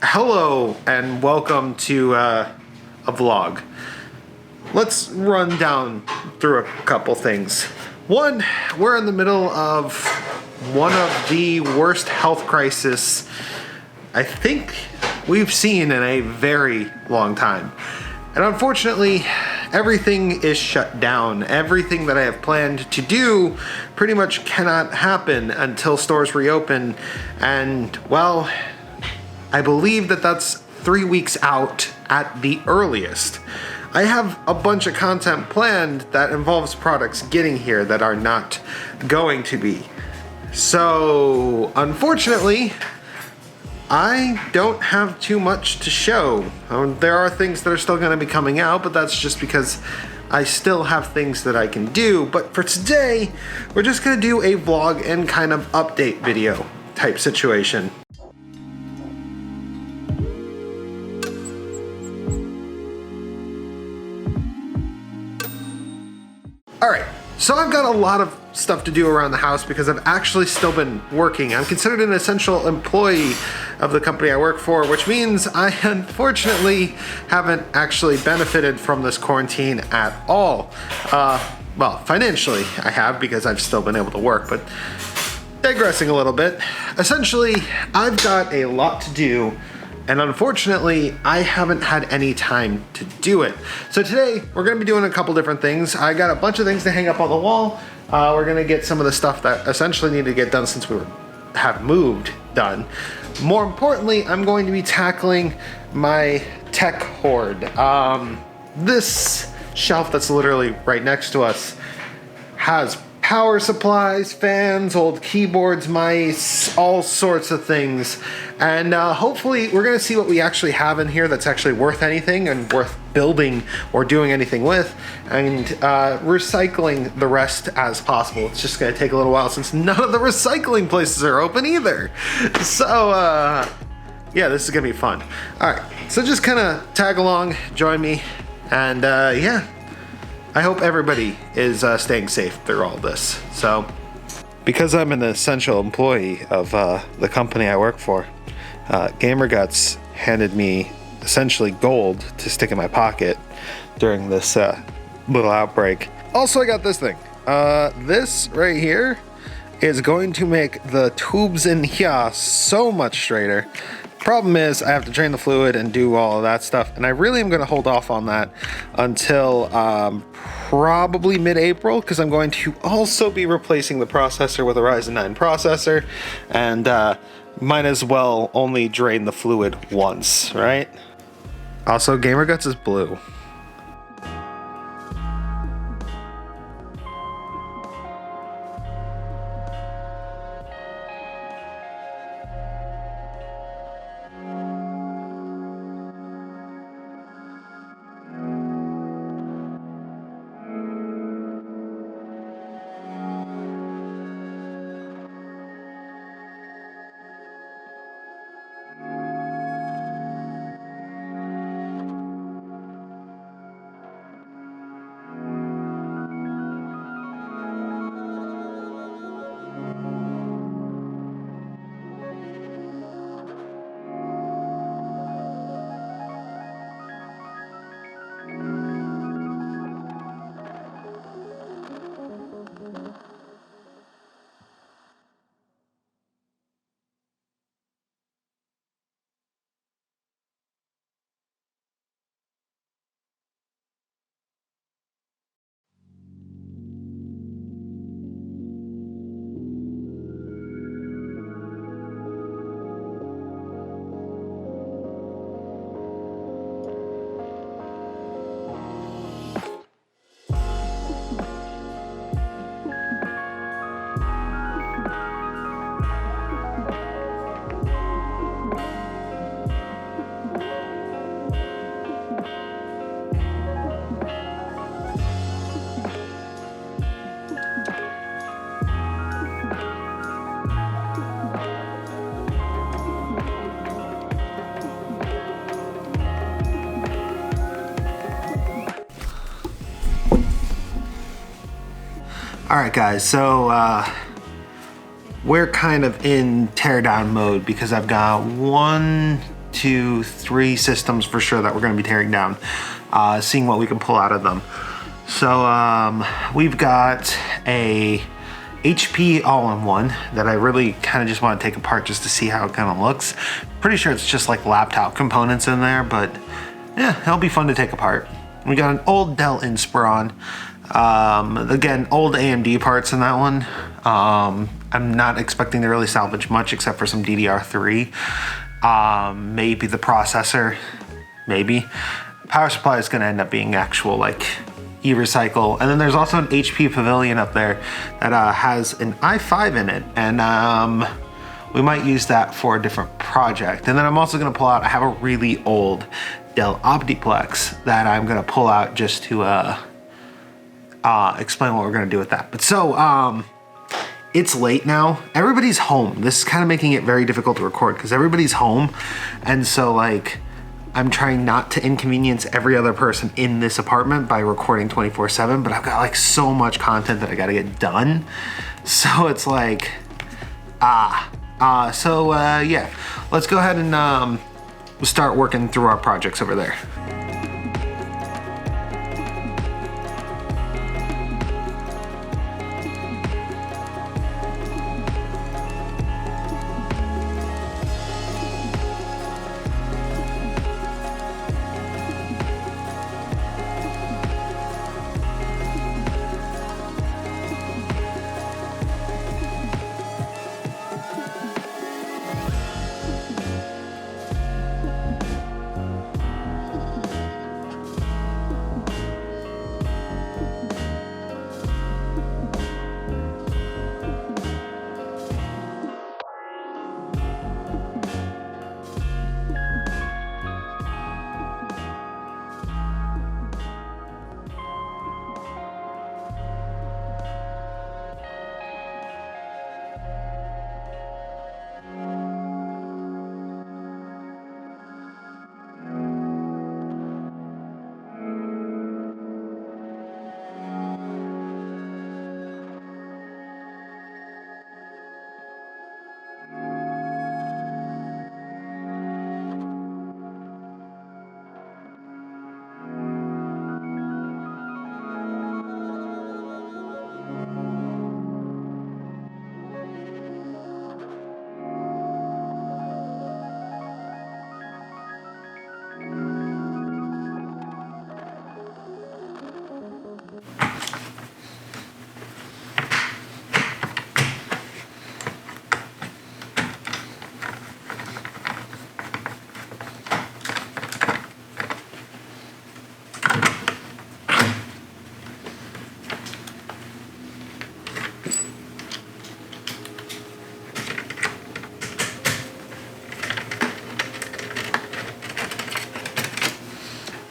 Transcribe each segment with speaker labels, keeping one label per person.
Speaker 1: Hello and welcome to a vlog. Let's run down through a couple things. One, we're in the middle of one of the worst health crises I think we've seen in a very long time. And unfortunately, everything is shut down. Everything that I have planned to do pretty much cannot happen until stores reopen. And well, I believe that that's 3 weeks out at the earliest. I have a bunch of content planned that involves products getting here that are not going to be. So, unfortunately, I don't have too much to show. There are things that are still going to be coming out, but that's just because I still have things that I can do. But for today, we're just going to do a vlog and kind of update video type situation. Alright, so I've got a lot of stuff to do around the house because I've actually still been working. I'm considered an essential employee of the company I work for, which means I unfortunately haven't actually benefited from this quarantine at all. Well, financially I have because I've still been able to work, but digressing a little bit, essentially I've got a lot to do. And unfortunately, I haven't had any time to do it. So today, we're gonna be doing a couple different things. I got a bunch of things to hang up on the wall. We're gonna get some of the stuff that essentially need to get done since we have moved done. More importantly, I'm going to be tackling my tech hoard. This shelf that's literally right next to us has power supplies, fans, old keyboards, mice, all sorts of things. And hopefully we're gonna see what we actually have in here that's actually worth anything and worth building or doing anything with, and recycling the rest as possible. It's just gonna take a little while since none of the recycling places are open either. So yeah, this is gonna be fun. All right, so just kind of tag along, join me, and yeah. I hope everybody is staying safe through all this. So, because I'm an essential employee of the company I work for, GamerGuts handed me essentially gold to stick in my pocket during this little outbreak. Also, I got this thing. This right here is going to make the tubes in here so much straighter. Problem is, I have to drain the fluid and do all of that stuff, and I really am going to hold off on that until probably mid-April, because I'm going to also be replacing the processor with a Ryzen 9 processor, and might as well only drain the fluid once, right? Also, GamerGuts is blue. Alright guys, so we're kind of in teardown mode because I've got 1, to 3 systems for sure that we're going to be tearing down, seeing what we can pull out of them. So we've got a HP all-in-one that I really kind of just want to take apart just to see how it kind of looks. Pretty sure it's just like laptop components in there, but yeah, it'll be fun to take apart. We got an old Dell Inspiron. Again, old AMD parts in that one. I'm not expecting to really salvage much except for some DDR3. Maybe the processor, maybe. Power supply is going to end up being actual like e-recycle. And then there's also an HP Pavilion up there that has an i5 in it, and we might use that for a different project. And then I'm also going to pull out, I have a really old Dell Optiplex that I'm going to pull out just to explain what we're going to do with that. But so it's late now, everybody's home. This is kind of making it very difficult to record because everybody's home, and so like I'm trying not to inconvenience every other person in this apartment by recording 24/7, but I've got like so much content that I gotta get done. So it's like, yeah, let's go ahead and start working through our projects over there.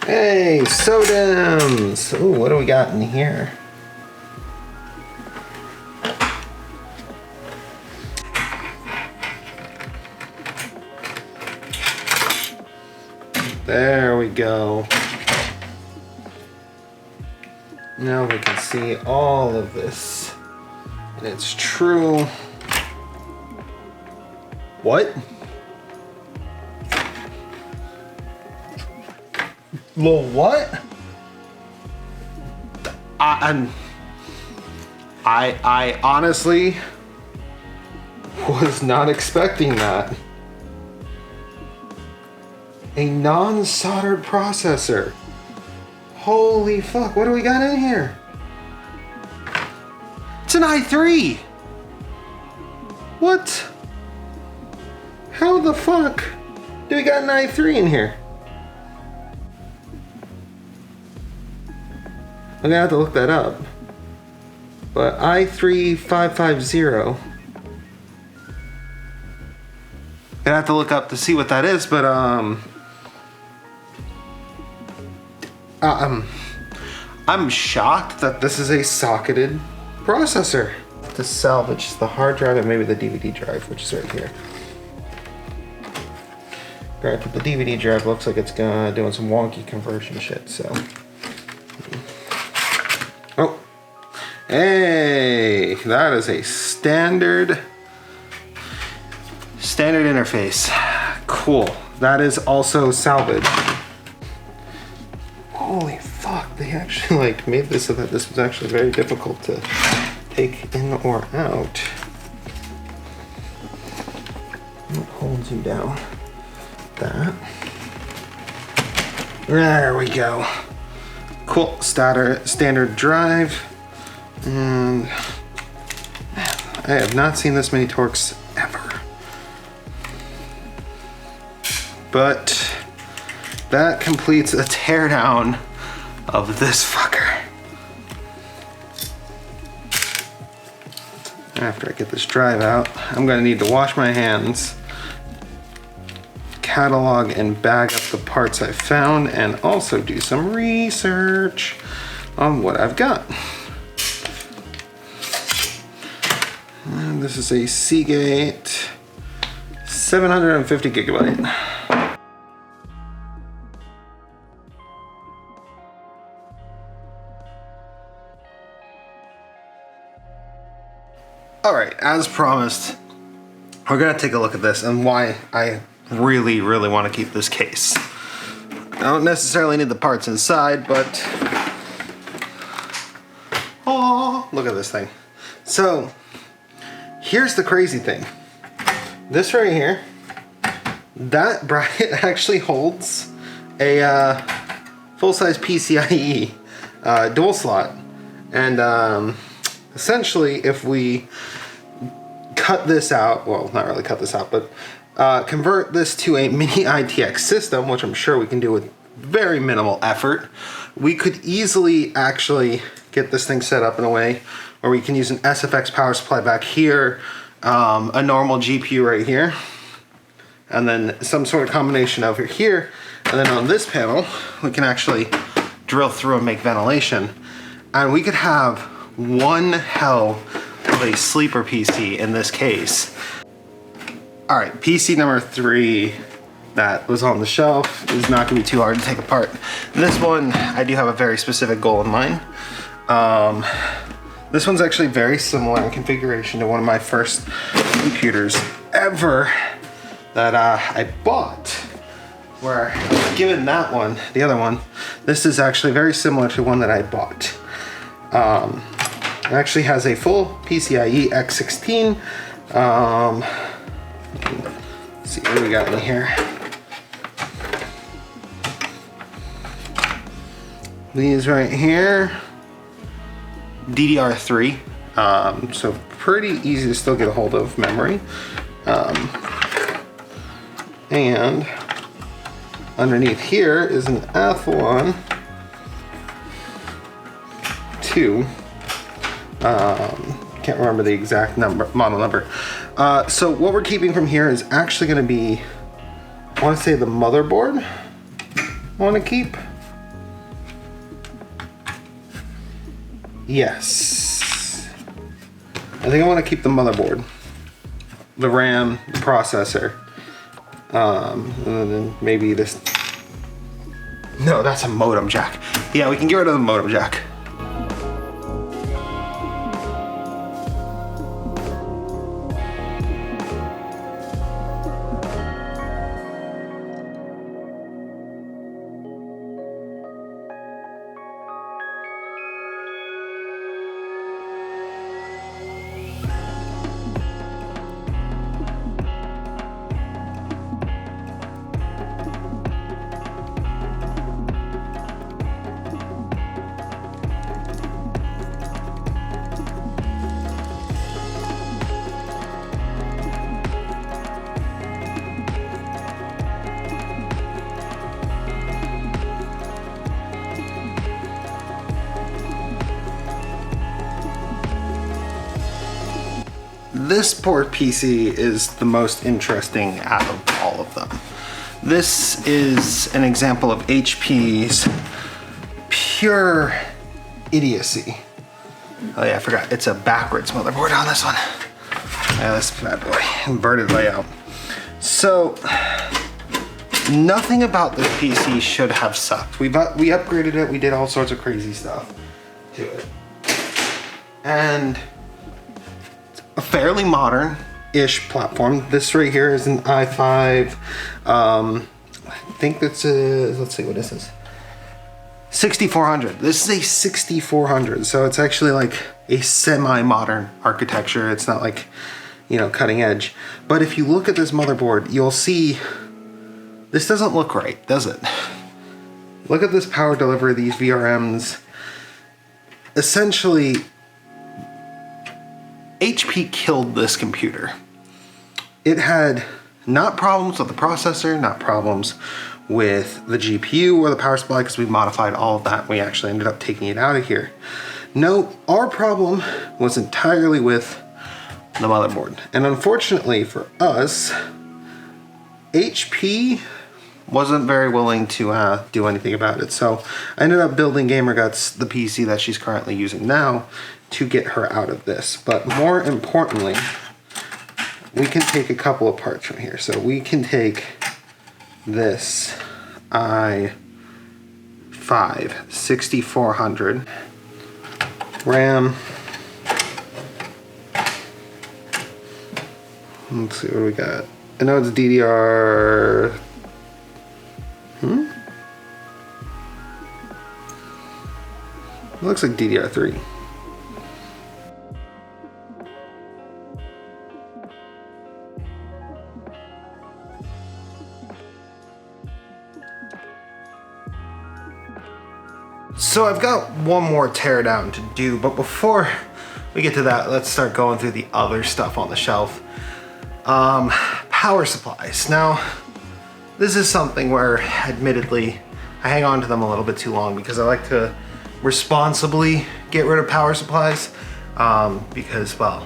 Speaker 1: Hey, Sodems! Ooh, what do we got in here? There we go. Now we can see all of this. And it's true. What? Well, what? I honestly was not expecting that. A non-soldered processor. Holy fuck, what do we got in here? It's an i3. What? How the fuck do we got an i3 in here? I'm gonna have to look that up. But i3-550. Gonna have to look up to see what that is, but I'm shocked that this is a socketed processor. To salvage the hard drive and maybe the DVD drive, which is right here. Granted, the DVD drive looks like it's doing some wonky conversion shit, so. Oh, hey, that is a standard interface. Cool, that is also salvage. Holy fuck, they actually like made this so that this was actually very difficult to take in or out. What holds you down? That. There we go. Cool, standard drive. And I have not seen this many torques ever. But that completes a teardown of this fucker. After I get this drive out, I'm gonna need to wash my hands, catalog and bag up the parts I found, and also do some research on what I've got. And this is a Seagate 750 gigabyte. All right, as promised, we're gonna take a look at this and why I really want to keep this case. I don't necessarily need the parts inside, but oh, look at this thing. So here's the crazy thing. This right here, that bracket actually holds a full-size PCIe dual slot, and essentially if we cut this out, well, not really cut this out, but convert this to a mini ITX system, which I'm sure we can do with very minimal effort, we could easily actually get this thing set up in a way where we can use an SFX power supply back here, a normal GPU right here, and then some sort of combination over here, and then on this panel we can actually drill through and make ventilation, and we could have one hell of a sleeper PC in this case. All right, PC number 3 that was on the shelf is not gonna be too hard to take apart. This one, I do have a very specific goal in mind. This one's actually very similar in configuration to one of my first computers ever that I bought, where given that one, the other one, this is actually very similar to one that I bought. It actually has a full PCIe X16. Let's see what we got in here. These right here, DDR3, so pretty easy to still get a hold of memory. And underneath here is an Athlon 2. Can't remember the exact model number. So what we're keeping from here is actually going to be, I want to say the motherboard I want to keep. Yes. I think I want to keep the motherboard, the RAM, the processor, and then maybe this. No, that's a modem jack. Yeah, we can get rid of the modem jack. This board PC is the most interesting out of all of them. This is an example of HP's pure idiocy. Oh yeah, I forgot, it's a backwards motherboard on this one. Yeah, this bad boy, inverted layout. So, nothing about this PC should have sucked. We upgraded it, we did all sorts of crazy stuff to it. And fairly modern, ish platform. This right here is an i5. I think that's a, let's see, what is this? 6400. This is a 6400, so it's actually like a semi-modern architecture. It's not like, you know, cutting edge. But if you look at this motherboard, you'll see this doesn't look right, does it? Look at this power delivery, these VRMs. Essentially, HP killed this computer. It had not problems with the processor, not problems with the GPU or the power supply, because we modified all of that. We actually ended up taking it out of here. No, our problem was entirely with the motherboard. And unfortunately for us, HP wasn't very willing to do anything about it. So I ended up building GamerGuts, the PC that she's currently using now, to get her out of this. But more importantly, we can take a couple of parts from here. So we can take this i5 6400 RAM. Let's see what we got. I know it's DDR. It looks like DDR3. So I've got one more teardown to do, but before we get to that, let's start going through the other stuff on the shelf. Power supplies. Now, this is something where, admittedly, I hang on to them a little bit too long because I like to responsibly get rid of power supplies, because, well,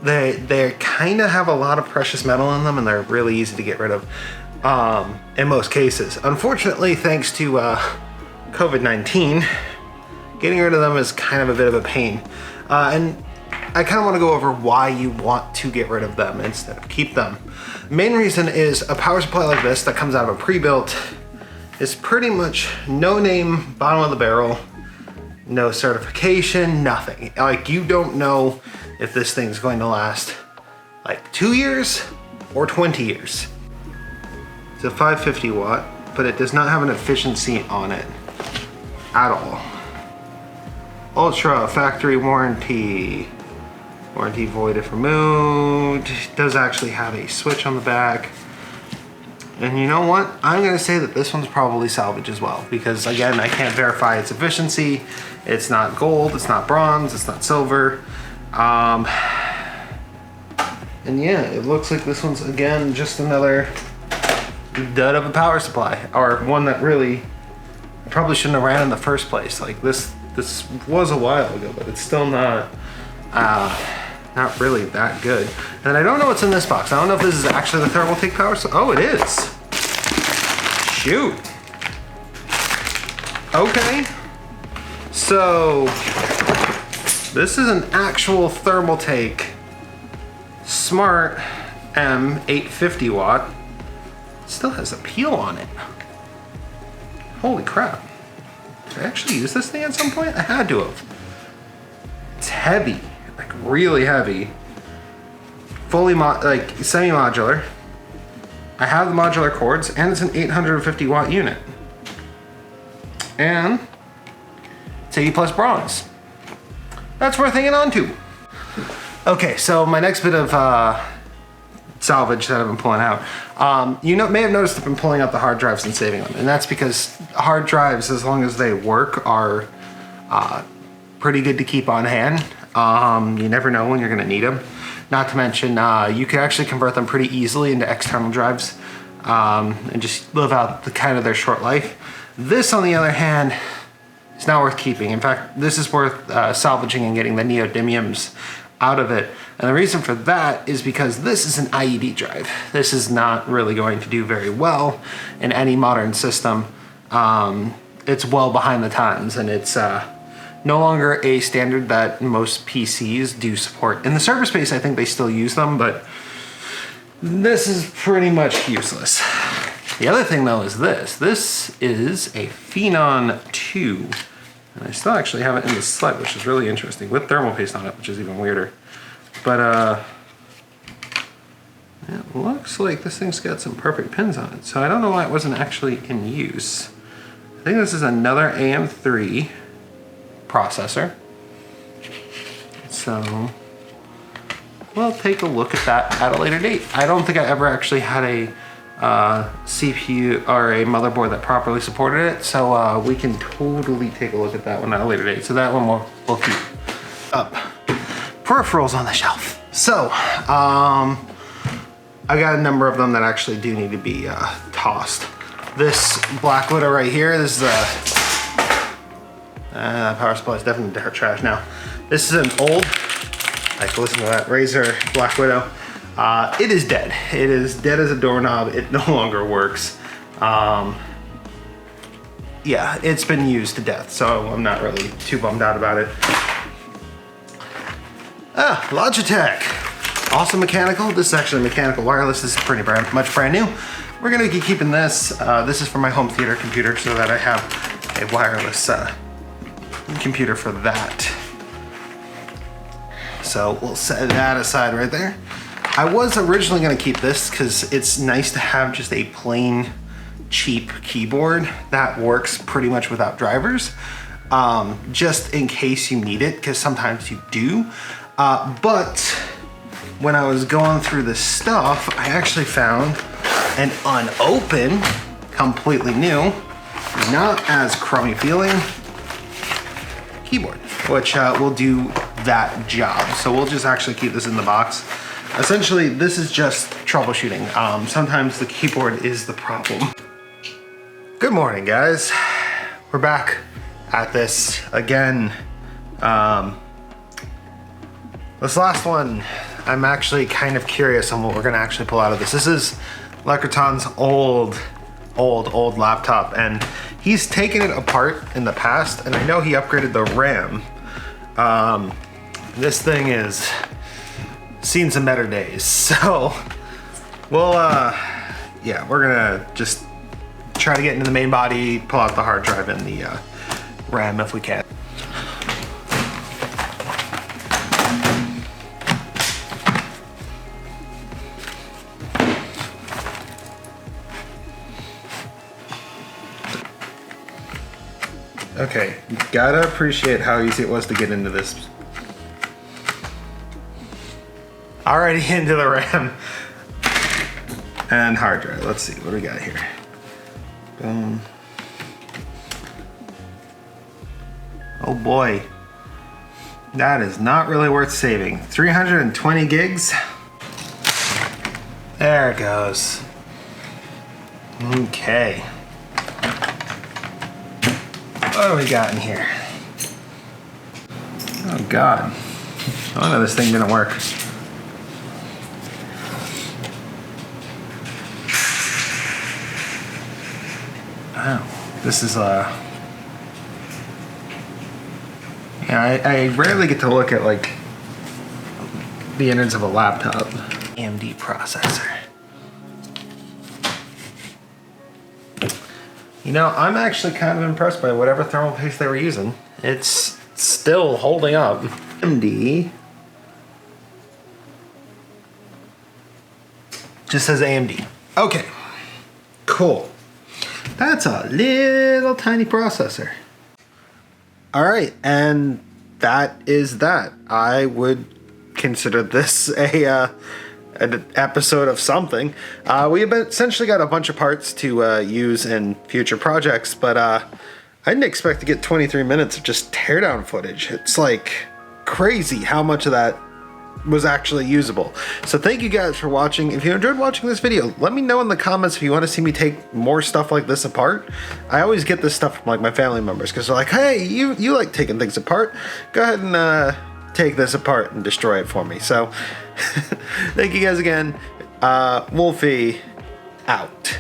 Speaker 1: they kind of have a lot of precious metal in them and they're really easy to get rid of in most cases. Unfortunately, thanks to COVID-19, getting rid of them is kind of a bit of a pain. And I kind of want to go over why you want to get rid of them instead of keep them. Main reason is a power supply like this that comes out of a pre-built is pretty much no name, bottom of the barrel, no certification, nothing. Like, you don't know if this thing's going to last like 2 years or 20 years. It's a 550 watt, but it does not have an efficiency on it at all. Ultra factory warranty. Warranty void if removed. It does actually have a switch on the back. And you know what? I'm gonna say that this one's probably salvage as well, because again, I can't verify its efficiency. It's not gold, it's not bronze, it's not silver. And yeah, it looks like this one's again just another dud of a power supply, or one that really probably shouldn't have ran in the first place. Like this was a while ago, but it's still not really that good. And I don't know what's in this box. I don't know if this is actually the thermal take power. Oh, it is. Shoot. Okay. So this is an actual thermal take Smart M850 watt. Still has a peel on it. Holy crap. Did I actually use this thing at some point? I had to have. It's heavy, like really heavy. Fully semi-modular. I have the modular cords, and it's an 850 watt unit. And it's 80 plus bronze. That's worth hanging on to. Okay, so my next bit of salvage that I've been pulling out. You may have noticed I've been pulling out the hard drives and saving them, and that's because hard drives, as long as they work, are pretty good to keep on hand. You never know when you're gonna need them. Not to mention, you can actually convert them pretty easily into external drives and just live out kind of their short life. This, on the other hand, is not worth keeping. In fact, this is worth salvaging and getting the neodymiums out of it. And the reason for that is because this is an IED drive. This is not really going to do very well in any modern system. It's well behind the times, and it's no longer a standard that most PCs do support. In the server space, I think they still use them, but this is pretty much useless. The other thing though is this. This is a Phenon 2. And I still actually have it in the sled, which is really interesting, with thermal paste on it, which is even weirder. But It looks like this thing's got some perfect pins on it, so I don't know why it wasn't actually in use. I think this is another AM3 processor. So we'll take a look at that at a later date. I don't think I ever actually had a CPU or a motherboard that properly supported it, so we can totally take a look at that one at a later date. So that one we'll keep up. Peripherals on the shelf. So I got a number of them that actually do need to be tossed. This Black Widow right here, this is a power supply is definitely trash now. This is an old, like, listen to that, Razer Black Widow. It is dead. It is dead as a doorknob. It no longer works. Yeah, it's been used to death, so I'm not really too bummed out about it. Logitech. Awesome mechanical. This is actually mechanical wireless. This is pretty much brand new. We're gonna be keeping this. This is for my home theater computer so that I have a wireless computer for that. So we'll set that aside right there. I was originally gonna keep this because it's nice to have just a plain, cheap keyboard that works pretty much without drivers, just in case you need it, because sometimes you do. But when I was going through this stuff, I actually found an unopened, completely new, not as crummy feeling keyboard, which will do that job. So we'll just actually keep this in the box. Essentially, this is just troubleshooting. Sometimes the keyboard is the problem. Good morning, guys. We're back at this again. This last one, I'm actually kind of curious on what we're gonna actually pull out of this. This is Leckerton's old laptop, and he's taken it apart in the past, and I know he upgraded the RAM. This thing is seen some better days, so we'll, yeah, we're gonna just try to get into the main body, pull out the hard drive and the RAM if we can. Okay, you gotta appreciate how easy it was to get into this. Already into the RAM and hard drive. Let's see, what do we got here? Boom. Oh boy, that is not really worth saving. 320 gigs. There it goes. Okay. What do we got in here? Oh God. Oh no, this thing didn't work. Wow, this is yeah, I rarely get to look at like the innards of a laptop. AMD processor. You know, I'm actually kind of impressed by whatever thermal paste they were using. It's still holding up. AMD. Just says AMD. Okay, cool. That's a little tiny processor. All right, and that is that. I would consider this an episode of something. We have essentially got a bunch of parts to use in future projects, but I didn't expect to get 23 minutes of just teardown footage. It's like crazy how much of that was actually usable. So thank you guys for watching. If you enjoyed watching this video, let me know in the comments if you want to see me take more stuff like this apart. I always get this stuff from like my family members because they're like, hey, you like taking things apart. Go ahead and take this apart and destroy it for me. So thank you guys again. Wolfie out.